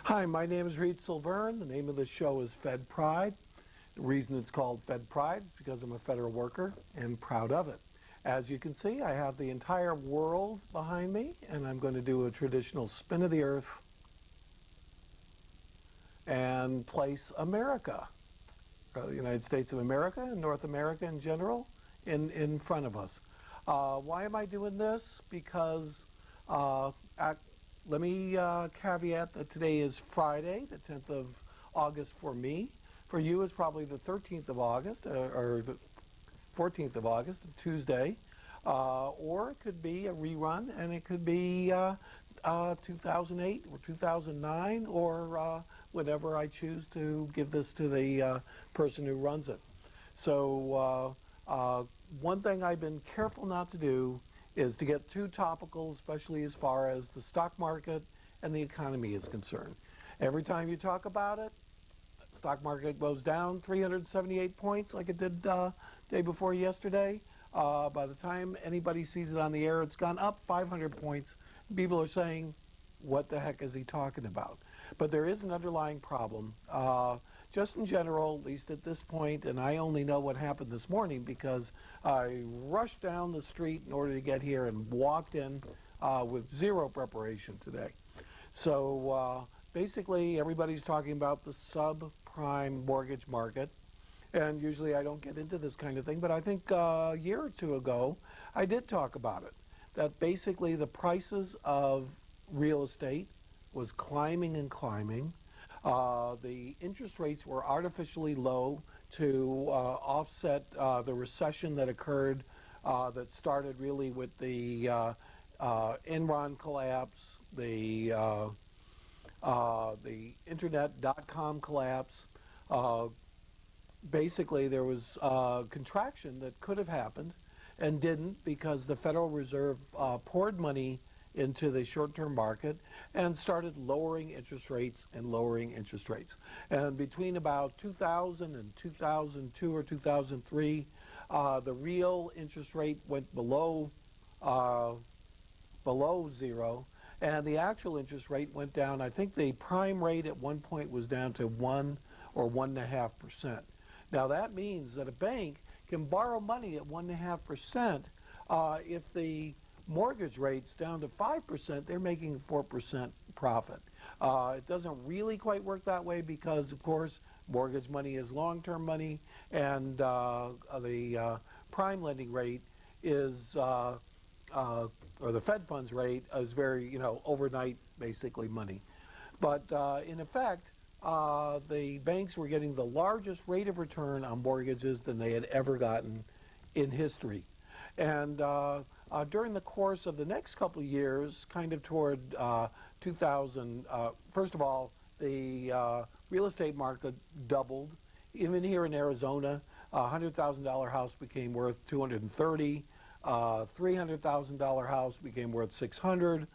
Hi, my name is Reed Silverne. The name of the show is Fed Pride. The reason it's called Fed Pride is because I'm a federal worker and proud of it. As you can see, I have the entire world behind me, and I'm going to do a traditional spin of the earth and place America, the United States of America and North America in general, in front of us. Why am I doing this? Because let me caveat that today is Friday, the 10th of August for me. For you, it's probably the 13th of August or the 14th of August, Tuesday. Or it could be a rerun, and it could be 2008 or 2009 or whenever I choose to give this to the person who runs it. So one thing I've been careful not to do is to get too topical, especially as far as the stock market and the economy is concerned. Every time you talk about it, stock market goes down 378 points like it did day before yesterday. By the time anybody sees it on the air, it's gone up 500 points. People are saying, what the heck is he talking about? But there is an underlying problem. Just in general, at least at this point, and I only know what happened this morning because I rushed down the street in order to get here and walked in with zero preparation today. So basically, everybody's talking about the subprime mortgage market. And usually I don't get into this kind of thing, but I think a year or two ago, I did talk about it. That basically the prices of real estate was climbing and climbing. The interest rates were artificially low to offset the recession that occurred, that started really with the Enron collapse, the internet.com collapse. Basically, there was contraction that could have happened and didn't because the Federal Reserve poured money into the short-term market and started lowering interest rates and lowering interest rates. And between about 2000 and 2002 or 2003, the real interest rate went below zero, and the actual interest rate went down. I think the prime rate at one point was down to 1 or 1.5%. Now that means that a bank can borrow money at 1.5%. If the mortgage rate's down to 5%, they're making 4% profit. It doesn't really quite work that way because, of course, mortgage money is long-term money, and the prime lending rate is, or the Fed funds rate is very, overnight, basically money. But in effect, the banks were getting the largest rate of return on mortgages than they had ever gotten in history. And during the course of the next couple of years, kind of toward 2000, first of all, the real estate market doubled. Even here in Arizona, a $100,000 house became worth $230. $300,000 house became worth $600.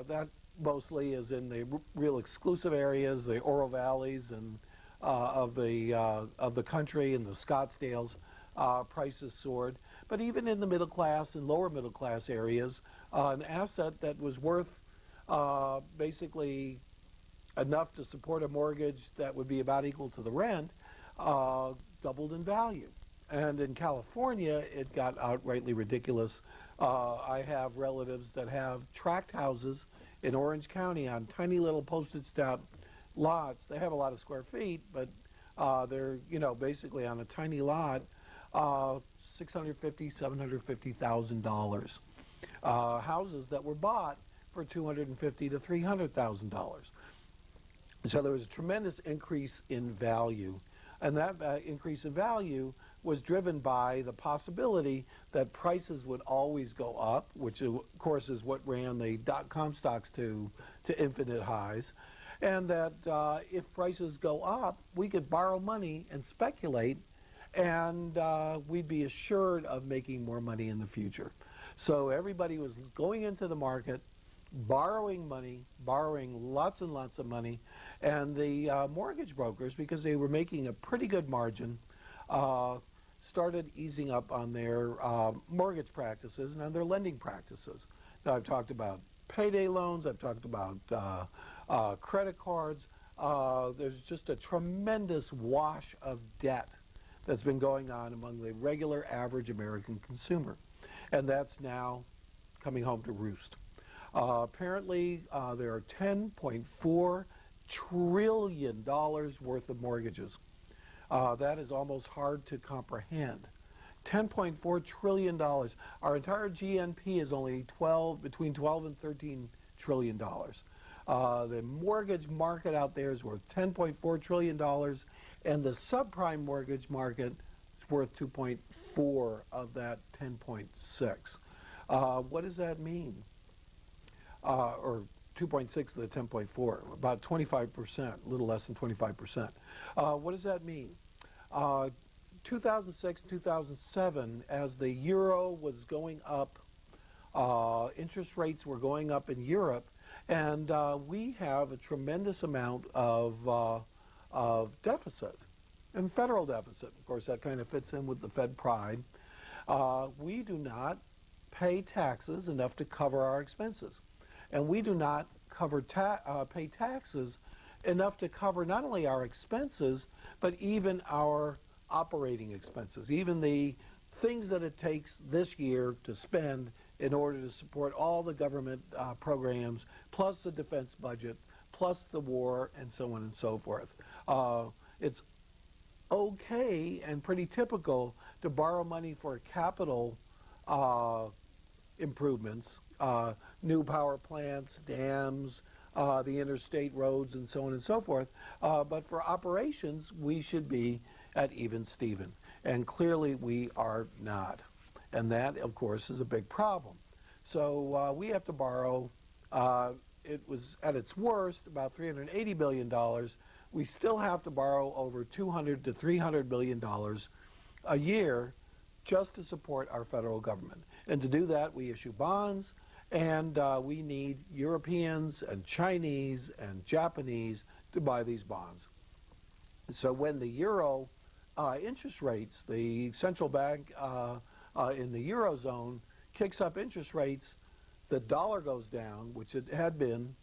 That mostly is in the real exclusive areas, the Oro Valleys and of the country, and the Scottsdales. Prices soared. But even in the middle class and lower middle class areas, an asset that was worth basically enough to support a mortgage that would be about equal to the rent doubled in value. And in California, it got outrightly ridiculous. I have relatives that have tract houses in Orange County on tiny little postage stamp lots. They have a lot of square feet, but they're basically on a tiny lot, $650,000, $750,000. Houses that were bought for $250,000 to $300,000. So there was a tremendous increase in value, and that increase in value was driven by the possibility that prices would always go up, which of course is what ran the dot-com stocks to infinite highs, and that if prices go up, we could borrow money and speculate, and we'd be assured of making more money in the future. So everybody was going into the market, borrowing money, borrowing lots and lots of money, and the mortgage brokers, because they were making a pretty good margin, started easing up on their mortgage practices and on their lending practices. Now, I've talked about payday loans, I've talked about credit cards. There's just a tremendous wash of debt that's been going on among the regular average American consumer. And that's now coming home to roost. Apparently, there are $10.4 trillion worth of mortgages. That is almost hard to comprehend. $10.4 trillion. Our entire GNP is only between 12 and 13 trillion dollars. The mortgage market out there is worth $10.4 trillion, and the subprime mortgage market is worth 2.4 of that 10.6. What does that mean? Or 2.6 of the 10.4, about 25%, a little less than 25%. What does that mean? 2006, 2007, as the euro was going up, interest rates were going up in Europe, and we have a tremendous amount of deficit, and federal deficit. Of course, that kind of fits in with the Fed pride. We do not pay taxes enough to cover our expenses, and we do not pay taxes enough to cover not only our expenses, but even our operating expenses, even the things that it takes this year to spend in order to support all the government programs, plus the defense budget, plus the war, and so on and so forth. It's okay and pretty typical to borrow money for capital improvements, new power plants, dams, the interstate roads, and so on and so forth. But for operations, we should be at even Steven. And clearly we are not. And that, of course, is a big problem. So we have to borrow, it was at its worst about $380 billion. We still have to borrow over $200 to $300 billion a year just to support our federal government. And to do that, we issue bonds, and we need Europeans and Chinese and Japanese to buy these bonds. So when the euro interest rates, the central bank in the Eurozone kicks up interest rates, the dollar goes down, which it had been,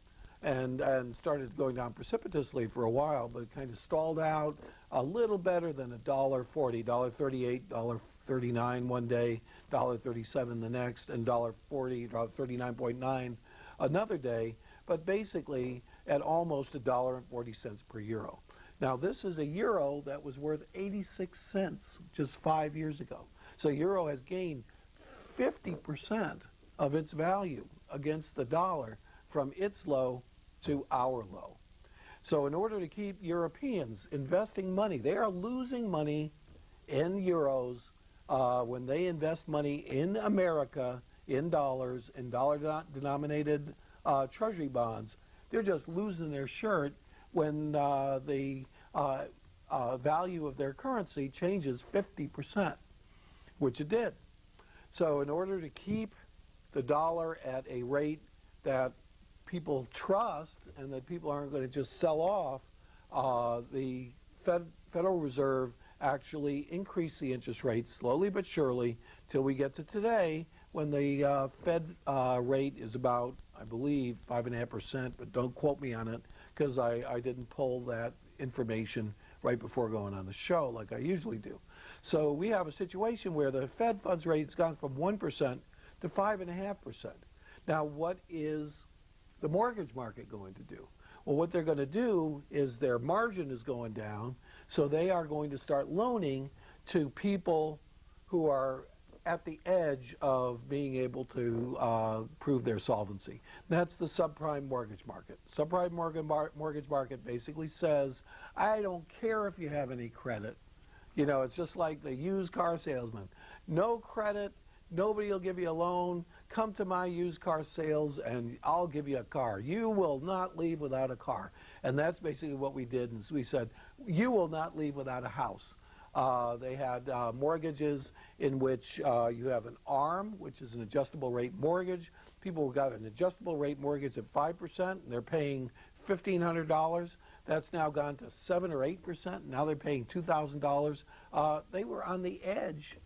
and started going down precipitously for a while, but it kind of stalled out a little better than $1.40, $1.38, $1.39 one day, $1.37 the next, and $1.40, $39.9 another day, but basically at almost $1.40 per euro. Now, this is a euro that was worth 86 cents just 5 years ago. So euro has gained 50% of its value against the dollar from its low to our low. So in order to keep Europeans investing money, they are losing money in euros when they invest money in America in dollars, in dollar-denominated treasury bonds. They're just losing their shirt when the value of their currency changes 50%, which it did. So in order to keep the dollar at a rate that people trust and that people aren't going to just sell off, the Federal Reserve actually increased the interest rates slowly but surely till we get to today when the Fed rate is about, I believe, 5.5%, but don't quote me on it because I didn't pull that information right before going on the show like I usually do. So we have a situation where the Fed funds rate has gone from 1% to 5.5%. Now, what is the mortgage market going to do? Well, what they're going to do is their margin is going down, so they are going to start loaning to people who are at the edge of being able to prove their solvency. That's the subprime mortgage market. Subprime mortgage market basically says, I don't care if you have any credit. You know, it's just like the used car salesman. No credit, nobody will give you a loan. Come to my used car sales and I'll give you a car. You will not leave without a car. And that's basically what we did. And we said, you will not leave without a house. They had mortgages in which you have an ARM, which is an adjustable rate mortgage. People got an adjustable rate mortgage at 5%, and they're paying $1,500. That's now gone to 7 or 8%. Now they're paying $2,000. They were on the edge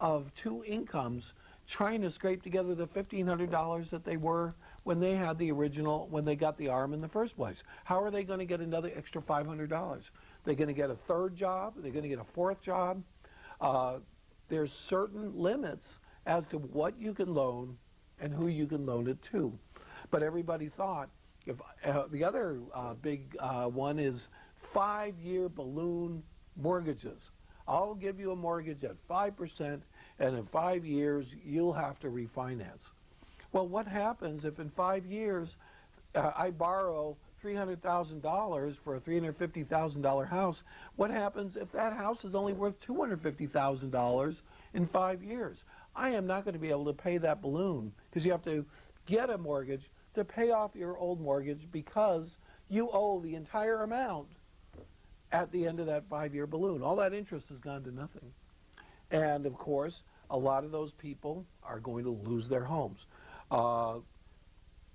of two incomes trying to scrape together the $1,500 that they were when they had the original, when they got the arm in the first place? How are they going to get another extra $500? They're going to get a third job? They're going to get a fourth job? There's certain limits as to what you can loan and who you can loan it to. But everybody thought, if the other big one is 5-year balloon mortgages. I'll give you a mortgage at 5%, and in 5 years, you'll have to refinance. Well, what happens if in 5 years I borrow $300,000 for a $350,000 house? What happens if that house is only worth $250,000 in 5 years? I am not going to be able to pay that balloon, because you have to get a mortgage to pay off your old mortgage, because you owe the entire amount at the end of that 5-year balloon. All that interest has gone to nothing. And of course, a lot of those people are going to lose their homes.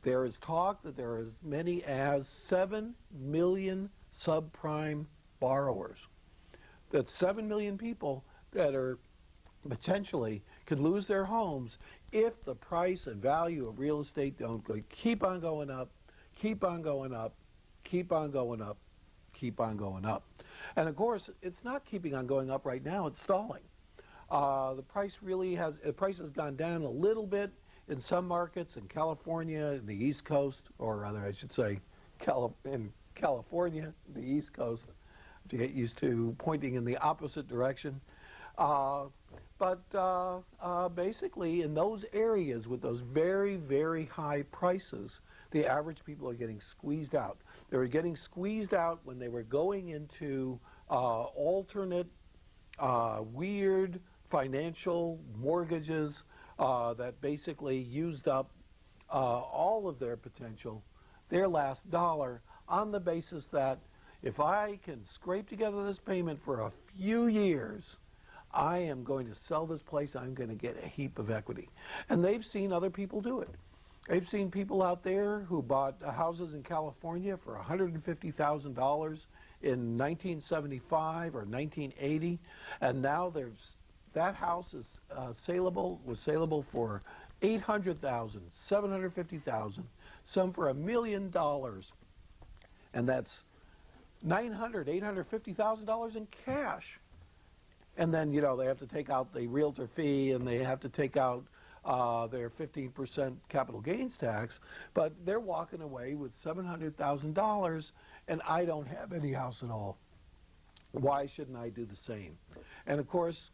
There is talk that there are as many as 7 million subprime borrowers. That's 7 million people that are potentially could lose their homes if the price and value of real estate don't keep on going up, keep on going up, keep on going up, keep on going up. And of course, it's not keeping on going up right now, it's stalling. The price has gone down a little bit in some markets in California, in the East Coast, or rather I should say in California, the East Coast, to get used to pointing in the opposite direction. But basically in those areas with those very, very high prices, the average people are getting squeezed out. They were getting squeezed out when they were going into alternate, weird financial mortgages that basically used up all of their potential, their last dollar, on the basis that if I can scrape together this payment for a few years, I am going to sell this place, I'm going to get a heap of equity. And they've seen other people do it. They've seen people out there who bought houses in California for $150,000 in 1975 or 1980, and now that house is was saleable for $800,000, $750,000, some for $1 million, and that's $900,000, $850,000 in cash. And then, you know, they have to take out the realtor fee, and they have to take out their 15% capital gains tax, but they're walking away with $700,000, and I don't have any house at all. Why shouldn't I do the same? And of course,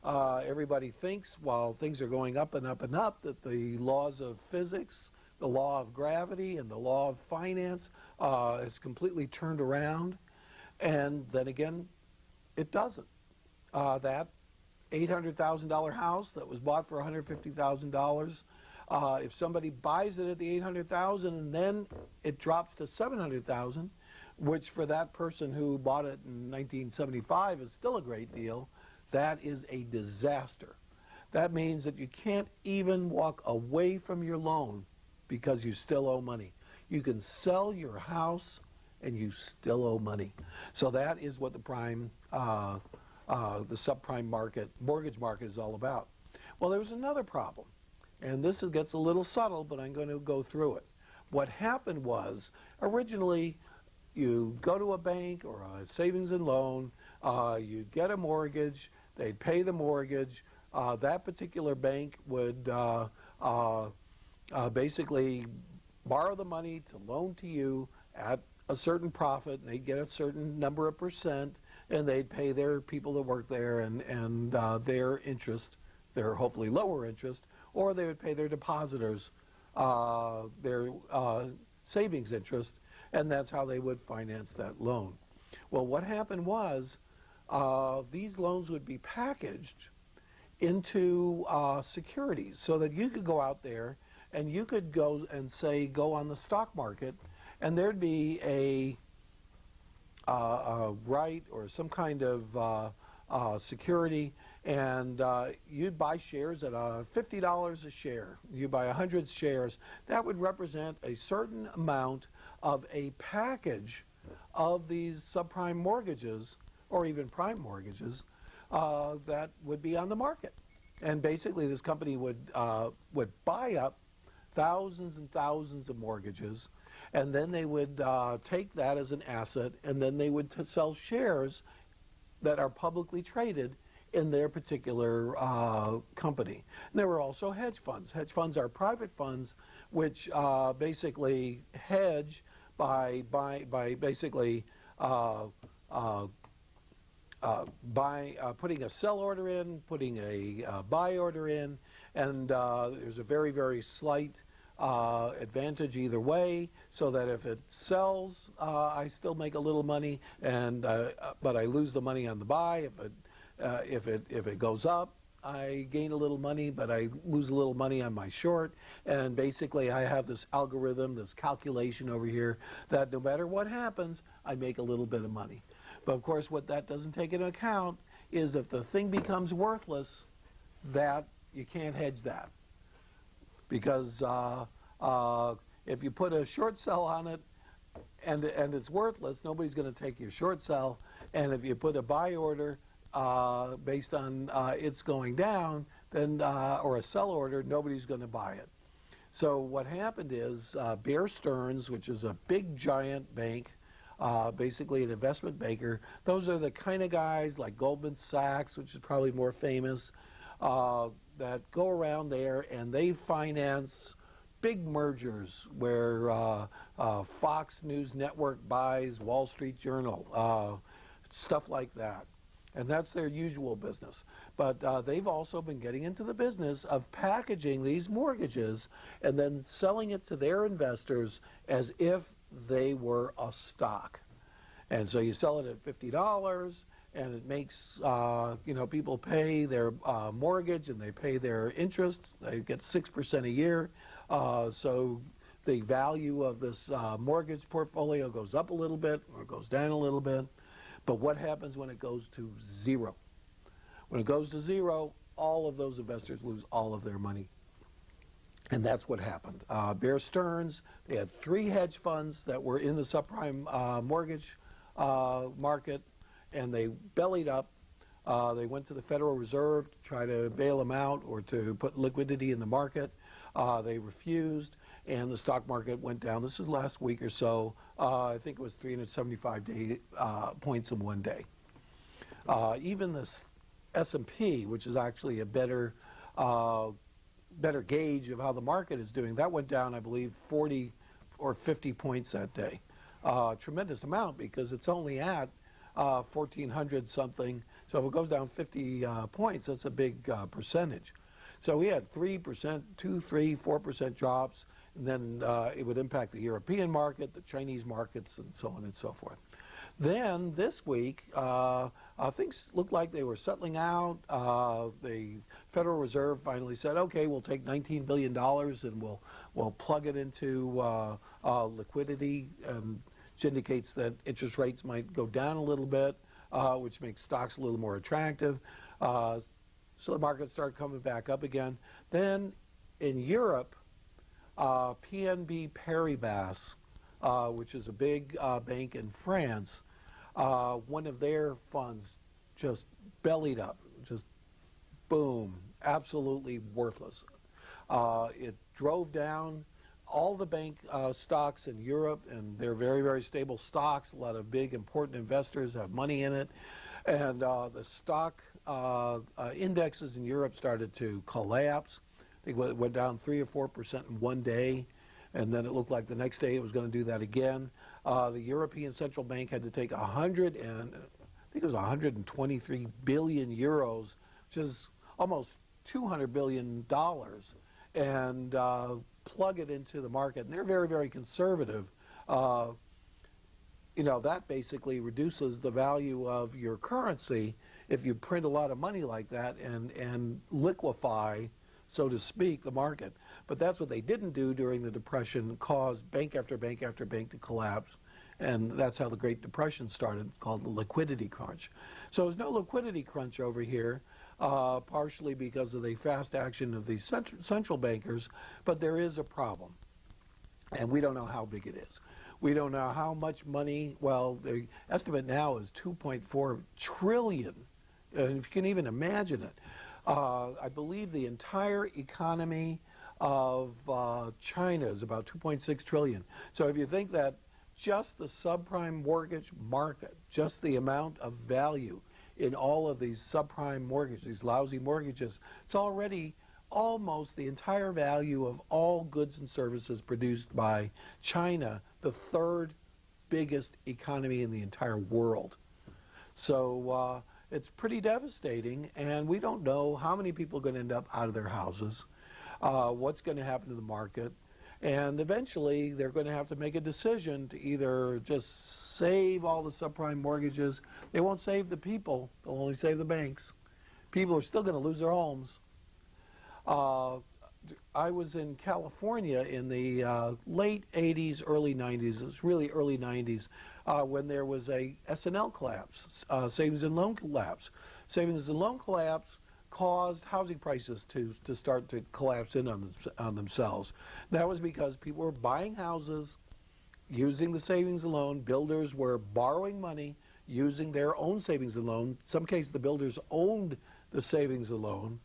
everybody thinks, while things are going up and up and up, that the laws of physics, the law of gravity, and the law of finance is completely turned around. And then again, it doesn't. That $800,000 house that was bought for $150,000, if somebody buys it at the $800,000 and then it drops to $700,000, which for that person who bought it in 1975 is still a great deal, that is a disaster. That means that you can't even walk away from your loan because you still owe money. You can sell your house and you still owe money. So that is what the subprime market, mortgage market is all about. Well, there's another problem, and this gets a little subtle, but I'm going to go through it. What happened was, originally, you go to a bank or a savings and loan, you get a mortgage, they'd pay the mortgage, that particular bank would basically borrow the money to loan to you at a certain profit, and they'd get a certain number of percent, and they'd pay their people that work there and their interest, their hopefully lower interest, or they would pay their depositors their savings interest, and that's how they would finance that loan. Well, what happened was these loans would be packaged into securities so that you could go out there and you could go and say, go on the stock market, and there'd be a right or some kind of security, and you'd buy shares at $50 a share. You buy 100 shares. That would represent a certain amount of a package of these subprime mortgages or even prime mortgages that would be on the market. And basically this company would buy up thousands and thousands of mortgages, and then they would take that as an asset, and then they would sell shares that are publicly traded in their particular company. And there were also hedge funds. Hedge funds are private funds which basically hedge by basically putting a sell order in, putting a buy order in, and there's a very, very slight advantage either way, so that if it sells, I still make a little money, and but I lose the money on the buy. If it goes up, I gain a little money, but I lose a little money on my short. And basically, I have this algorithm, this calculation over here, that no matter what happens, I make a little bit of money. But of course, what that doesn't take into account is if the thing becomes worthless, that you can't hedge that. Because if you put a short sell on it and it's worthless, nobody's going to take your short sell. And if you put a buy order based on it's going down, then or a sell order, nobody's going to buy it. So what happened is Bear Stearns, which is a big giant bank, basically an investment banker, those are the kind of guys like Goldman Sachs, which is probably more famous, that go around there and they finance big mergers where Fox News Network buys Wall Street Journal, stuff like that. And that's their usual business. But they've also been getting into the business of packaging these mortgages and then selling it to their investors as if they were a stock. And so you sell it at $50, and it makes people pay their mortgage and they pay their interest. They get 6% a year. So the value of this mortgage portfolio goes up a little bit or goes down a little bit. But what happens when it goes to zero? When it goes to zero, all of those investors lose all of their money. And that's what happened. Bear Stearns, they had 3 hedge funds that were in the subprime mortgage market, and they bellied up. They went to the Federal Reserve to try to bail them out or to put liquidity in the market. They refused, and the stock market went down. This is last week or so. I think it was 375 points in one day. Even this S&P, which is actually a better gauge of how the market is doing, that went down, I believe, 40 or 50 points that day. Tremendous amount, because it's only at 1,400 something. So if it goes down 50 points, that's a big percentage. So we had 3%, 2, 3, 4% drops, and then it would impact the European market, the Chinese markets, and so on and so forth. Then this week, things looked like they were settling out. The Federal Reserve finally said, okay, we'll take $19 billion and we'll plug it into liquidity, which indicates that interest rates might go down a little bit, which makes stocks a little more attractive. So the markets start coming back up again. Then in Europe, PNB Paribas, which is a big bank in France, one of their funds just bellied up, just boom, absolutely worthless. It drove down all the bank stocks in Europe, and they're very, very stable stocks. A lot of big, important investors have money in it. And the stock indexes in Europe started to collapse. I think it went down 3 or 4% in one day, and then it looked like the next day it was going to do that again. The European Central Bank had to take 123 billion euros, which is almost $200 billion, and plug it into the market. And they're very, very conservative. That basically reduces the value of your currency if you print a lot of money like that and liquefy, so to speak, the market. But that's what they didn't do during the Depression, caused bank after bank after bank to collapse. And that's how the Great Depression started, called the liquidity crunch. So there's no liquidity crunch over here, partially because of the fast action of the central bankers, but there is a problem. And we don't know how big it is. We don't know how much money. Well, the estimate now is 2.4 trillion, and if you can even imagine it. I believe the entire economy of China is about 2.6 trillion. So if you think that just the subprime mortgage market, just the amount of value in all of these subprime mortgages, these lousy mortgages, it's already almost the entire value of all goods and services produced by China, the third biggest economy in the entire world. So it's pretty devastating, and we don't know how many people are going to end up out of their houses, what's going to happen to the market, and eventually they're going to have to make a decision to either just save all the subprime mortgages. They won't save the people, they'll only save the banks. People are still going to lose their homes. I was in California in the late 80s, early 90s. It was really early 90s when there was a S&L collapse, savings and loan collapse. Savings and loan collapse caused housing prices to start to collapse in on themselves. That was because people were buying houses using the savings and loan. Builders were borrowing money using their own savings and loan. In some cases, the builders owned the savings and loan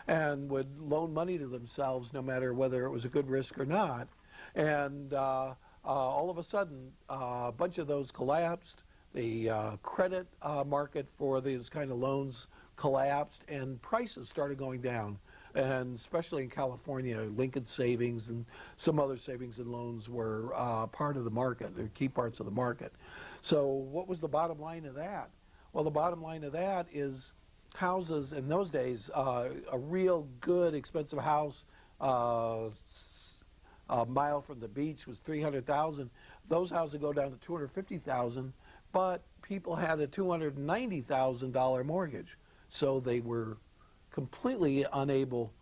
and would loan money to themselves no matter whether it was a good risk or not. And all of a sudden, a bunch of those collapsed. The credit market for these kind of loans collapsed, and prices started going down. And especially in California, Lincoln Savings and some other savings and loans were part of the market. They're key parts of the market. So what was the bottom line of that? Well, the bottom line of that is houses in those days, a real good expensive house a mile from the beach was $300,000. Those houses go down to $250,000, but people had a $290,000 mortgage, so they were completely unable.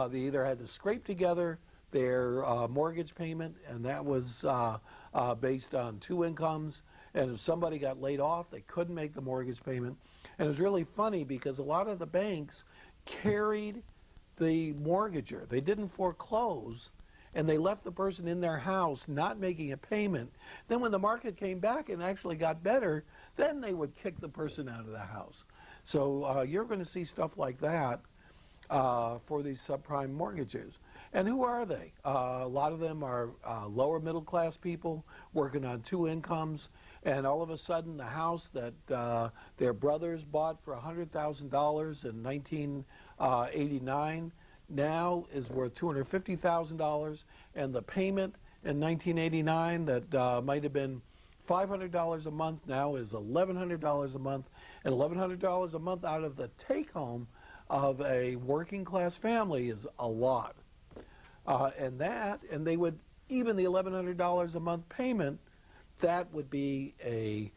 They either had to scrape together their mortgage payment, and that was based on two incomes, and if somebody got laid off, they couldn't make the mortgage payment. And it was really funny because a lot of the banks carried the mortgager. They didn't foreclose, and they left the person in their house not making a payment. Then when the market came back and actually got better, then they would kick the person out of the house. So you're going to see stuff like that for these subprime mortgages. And who are they? A lot of them are lower middle class people working on two incomes, and all of a sudden the house that their brothers bought for $100,000 in 1989 now is worth $250,000, and the payment in 1989 that might have been $500 a month now is $1,100 a month, and $1,100 a month out of the take-home of a working class family is a lot. And they would, even the $1,100 a month payment, that would be a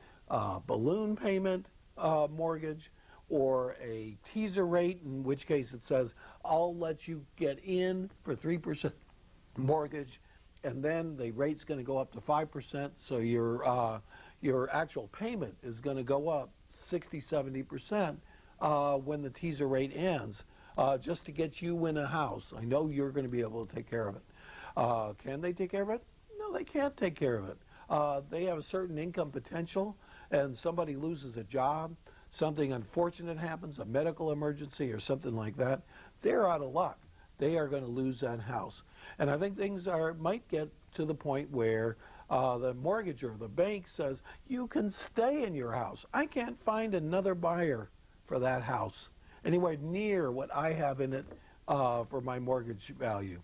balloon payment mortgage, or a teaser rate, in which case it says, I'll let you get in for 3% mortgage, and then the rate's going to go up to 5%, so your actual payment is going to go up 60-70% when the teaser rate ends, just to get you in a house. I know you're going to be able to take care of it. Can they take care of it? No, they can't take care of it. They have a certain income potential, and somebody loses a job, something unfortunate happens, a medical emergency or something like that, they're out of luck. They are going to lose that house. And I think things might get to the point where the mortgager, the bank says, you can stay in your house. I can't find another buyer for that house anywhere near what I have in it for my mortgage value.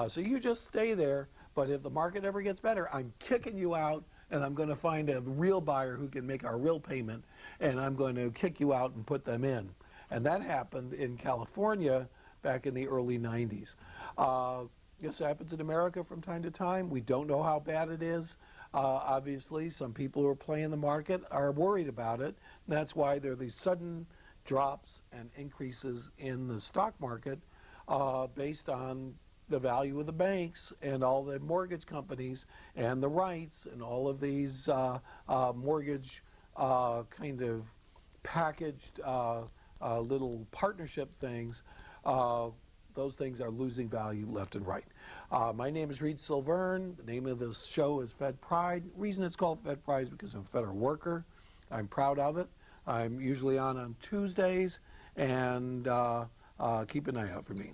So you just stay there, but if the market ever gets better, I'm kicking you out, and I'm going to find a real buyer who can make our real payment, and I'm going to kick you out and put them in. And that happened in California back in the early 90s. This happens in America from time to time. We don't know how bad it is. Obviously, some people who are playing the market are worried about it. And that's why there are these sudden drops and increases in the stock market based on the value of the banks and all the mortgage companies and the rights and all of these mortgage kind of packaged little partnership things. Those things are losing value left and right. My name is Reed Silverne. The name of this show is Fed Pride. The reason it's called Fed Pride is because I'm a federal worker. I'm proud of it. I'm usually on Tuesdays, and keep an eye out for me.